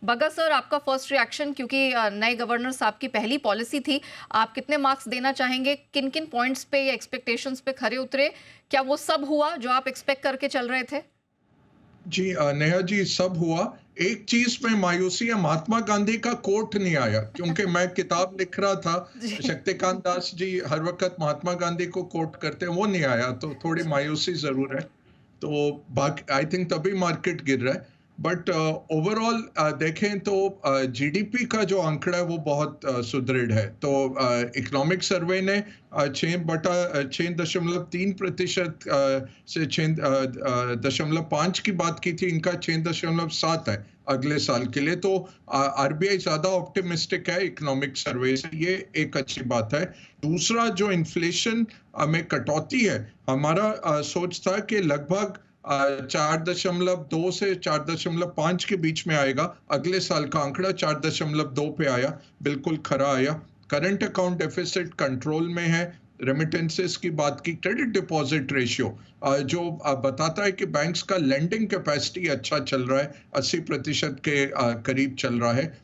बगा सर, आपका first reaction, क्योंकि नए गवर्नर साहब की पहली पॉलिसी थी, आप कितने मार्क्स देना चाहेंगे? किन किन पॉइंट्स पे या एक्सपेक्टेशंस पे खरे उतरे? क्या वो सब हुआ जो आप एक्सपेक्ट करके चल रहे थे? जी नेहा जी, सब हुआ। एक चीज में मायूसी है, महात्मा गांधी का कोट नहीं आया, क्योंकि मैं किताब लिख रहा था। जी। शक्तिकांत दास जी हर वक्त महात्मा गांधी को कोट करते हैं, वो नहीं आया, तो थोड़ी जी। मायूसी जरूर है। तो बाकी आई थिंक तभी मार्केट गिर रहा है। बट ओवरऑल देखें तो जीडीपी का जो आंकड़ा है वो बहुत सुदृढ़ है। तो इकोनॉमिक सर्वे ने 6.3% से 6.5 की बात की थी, इनका 6.7 है अगले साल के लिए। तो आरबीआई ज्यादा ऑप्टिमिस्टिक है इकोनॉमिक सर्वे से, ये एक अच्छी बात है। दूसरा, जो इन्फ्लेशन में कटौती है, हमारा सोच था कि लगभग 4.2 से 4.5 के बीच में आएगा। अगले साल का आंकड़ा 4.2 पे आया, बिल्कुल खरा आया। करंट अकाउंट डेफिसिट कंट्रोल में है। रेमिटेंसेस की बात की, क्रेडिट डिपॉजिट रेशियो जो बताता है कि बैंक्स का लेंडिंग कैपेसिटी अच्छा चल रहा है, 80% के करीब चल रहा है।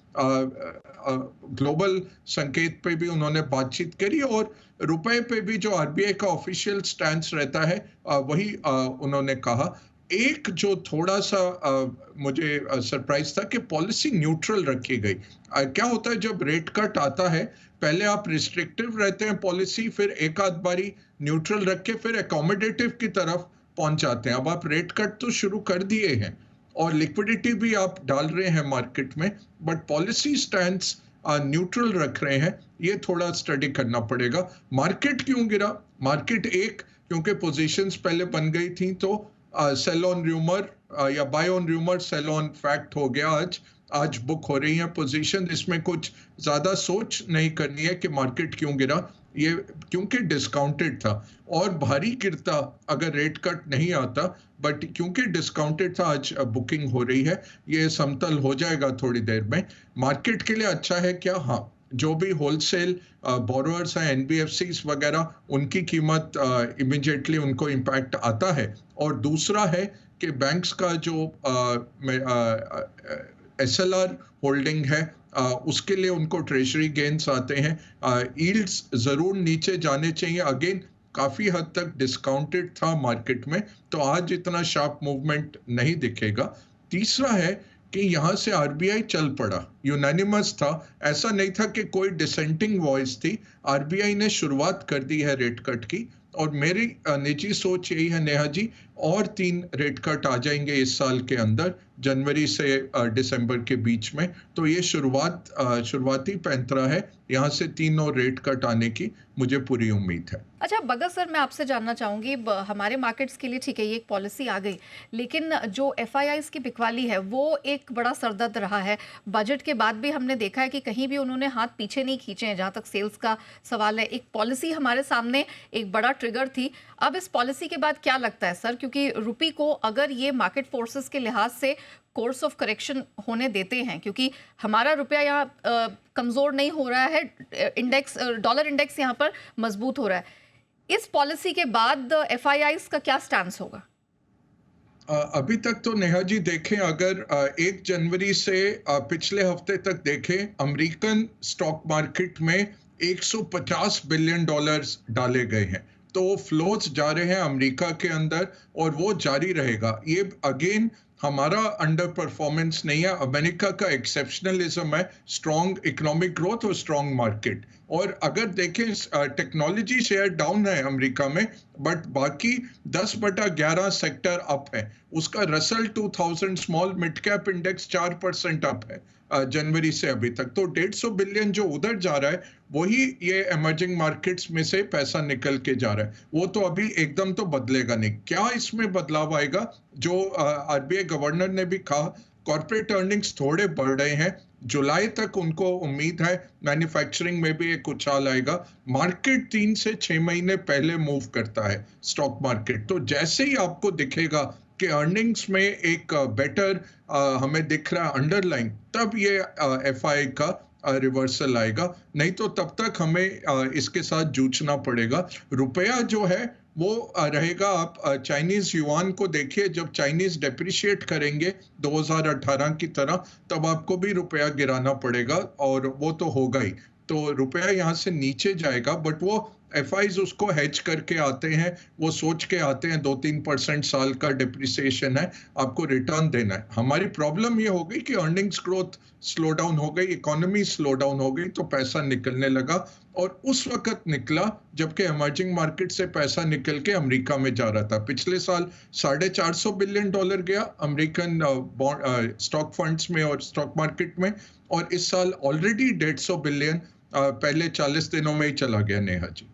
ग्लोबल संकेत पे भी उन्होंने बातचीत करी, और रुपए पे भी जो आरबीआई का ऑफिशियल स्टैंस रहता है वही उन्होंने कहा। एक जो थोड़ा सा मुझे सरप्राइज था कि पॉलिसी न्यूट्रल रखी गई। क्या होता है जब रेट कट आता है, पहले आप रिस्ट्रिक्टिव रहते हैं पॉलिसी, फिर एक आध बारी न्यूट्रल रख के फिर एकोमोडेटिव की तरफ पहुंच जाते हैं। अब आप रेट कट तो शुरू कर दिए हैं और लिक्विडिटी भी आप डाल रहे हैं मार्केट में, बट पॉलिसी स्टैंस न्यूट्रल रख रहे हैं, ये थोड़ा स्टडी करना पड़ेगा। मार्केट क्यों गिरा? मार्केट एक, क्योंकि पोजीशंस पहले बन गई थी, तो सेल ऑन र्यूमर या buy on rumour sell on fact हो गया। आज बुक हो रही है पोजीशन। इसमें कुछ ज्यादा सोच नहीं करनी है कि मार्केट क्यों गिरा, ये क्योंकि डिस्काउंटेड था। और भारी गिरता अगर रेट कट नहीं आता, बट क्योंकि डिस्काउंटेड था, आज बुकिंग हो रही है। ये समतल हो जाएगा थोड़ी देर में। मार्केट के लिए अच्छा है क्या? हाँ, जो भी होलसेल बोरोअर्स हैं, एनबीएफसीज वगैरह, उनकी कीमत इमीडिएटली उनको इम्पैक्ट आता है। और दूसरा है कि बैंक्स का जो एसएलआर होल्डिंग है, उसके लिए उनको ट्रेजरी गेन्स आते हैं। यील्ड्स जरूर नीचे जाने चाहिए। अगेन, काफी हद तक डिस्काउंटेड था मार्केट में, तो आज इतना शार्प मूवमेंट नहीं दिखेगा। तीसरा है कि यहां से आरबीआई चल पड़ा, यूनानिमस था। ऐसा नहीं था कि कोई डिसेंटिंग वॉइस थी। आरबीआई ने शुरुआत कर दी है रेट कट की, और मेरी निजी सोच यही है नेहा जी, और 3 रेट कट आ जाएंगे इस साल के अंदर, जनवरी से दिसंबर के बीच में। तो ये शुरुआती पैंतरा है, यहाँ से 3 और रेट कट आने की मुझे पूरी उम्मीद है। अच्छा बगा सर, मैं आपसे जानना चाहूंगी, हमारे मार्केट्स के लिए ठीक है ये एक पॉलिसी आ गई, लेकिन जो एफआईआईज की बिकवाली है वो एक बड़ा सरदर्द रहा है। बजट के बाद भी हमने देखा है कि कहीं भी उन्होंने हाथ पीछे नहीं खींचे हैं जहां तक सेल्स का सवाल है। एक पॉलिसी हमारे सामने एक बड़ा ट्रिगर थी। अब इस पॉलिसी के बाद क्या लगता है सर, क्योंकि रुपी को अगर ये मार्केट फोर्सेस के लिहाज से कोर्स ऑफ करेक्शन होने देते हैं, क्योंकि हमारा रुपया यहाँ कमजोर नहीं हो रहा है, इंडेक्स डॉलर इंडेक्स यहाँ पर मजबूत हो रहा है, इस पॉलिसी के बाद एफआईआईज का क्या स्टैंस होगा? अभी तक तो नेहा जी देखें, अगर 1 जनवरी से पिछले हफ्ते तक देखें, अमेरिकन स्टॉक मार्केट में 150 बिलियन डॉलर्स डाले गए हैं। तो फ्लोज जा रहे हैं अमेरिका के अंदर, और वो जारी रहेगा। ये अगेन हमारा अंडर परफॉर्मेंस नहीं है, अमेरिका का एक्सेप्शनलिज्म है, स्ट्रॉन्ग इकोनॉमिक ग्रोथ और स्ट्रॉन्ग मार्केट। और अगर देखें, टेक्नोलॉजी शेयर डाउन है अमेरिका में, बट बाकी 10/11 सेक्टर अप है। उसका Russell 2000 small mid cap index 4% up है जनवरी से अभी तक। तो 150 बिलियन जो उधर जा रहा है, वही ये इमर्जिंग मार्केट्स में से पैसा निकल के जा रहा है। वो तो अभी एकदम तो बदलेगा नहीं। क्या इसमें बदलाव आएगा? जो आरबीआई गवर्नर ने भी कहा, कॉर्पोरेट अर्निंग्स थोड़े बढ़ रहे हैं, जुलाई तक उनको उम्मीद है मैन्युफैक्चरिंग में भी एक उछाल आएगा। मार्केट 3 से 6 महीने पहले मूव करता है, स्टॉक मार्केट। तो जैसे ही आपको दिखेगा कि अर्निंग्स में एक बेटर हमें दिख रहा है अंडरलाइन, तब ये एफआई का रिवर्सल आएगा। नहीं तो तब तक हमें इसके साथ जूझना पड़ेगा। रुपया जो है वो रहेगा। आप चाइनीज युआन को देखिए, जब चाइनीज डेप्रिशिएट करेंगे 2018 की तरह, तब आपको भी रुपया गिराना पड़ेगा, और वो तो होगा ही। तो रुपया यहाँ से नीचे जाएगा, बट वो एफआईज उसको हेज करके आते हैं, वो सोच के आते हैं 2-3% साल का डिप्रिसिएशन है, आपको रिटर्न देना है। हमारी प्रॉब्लम ये हो गई कि अर्निंग्स ग्रोथ स्लो डाउन हो गई, इकोनॉमी स्लो डाउन हो गई, तो पैसा निकलने लगा, और उस वक्त निकला जबकि इमर्जिंग मार्केट से पैसा निकल के अमेरिका में जा रहा था। पिछले साल $450 बिलियन गया अमेरिकन स्टॉक फंड्स में और स्टॉक मार्केट में, और इस साल ऑलरेडी 150 बिलियन पहले 40 दिनों में ही चला गया। नेहा जी।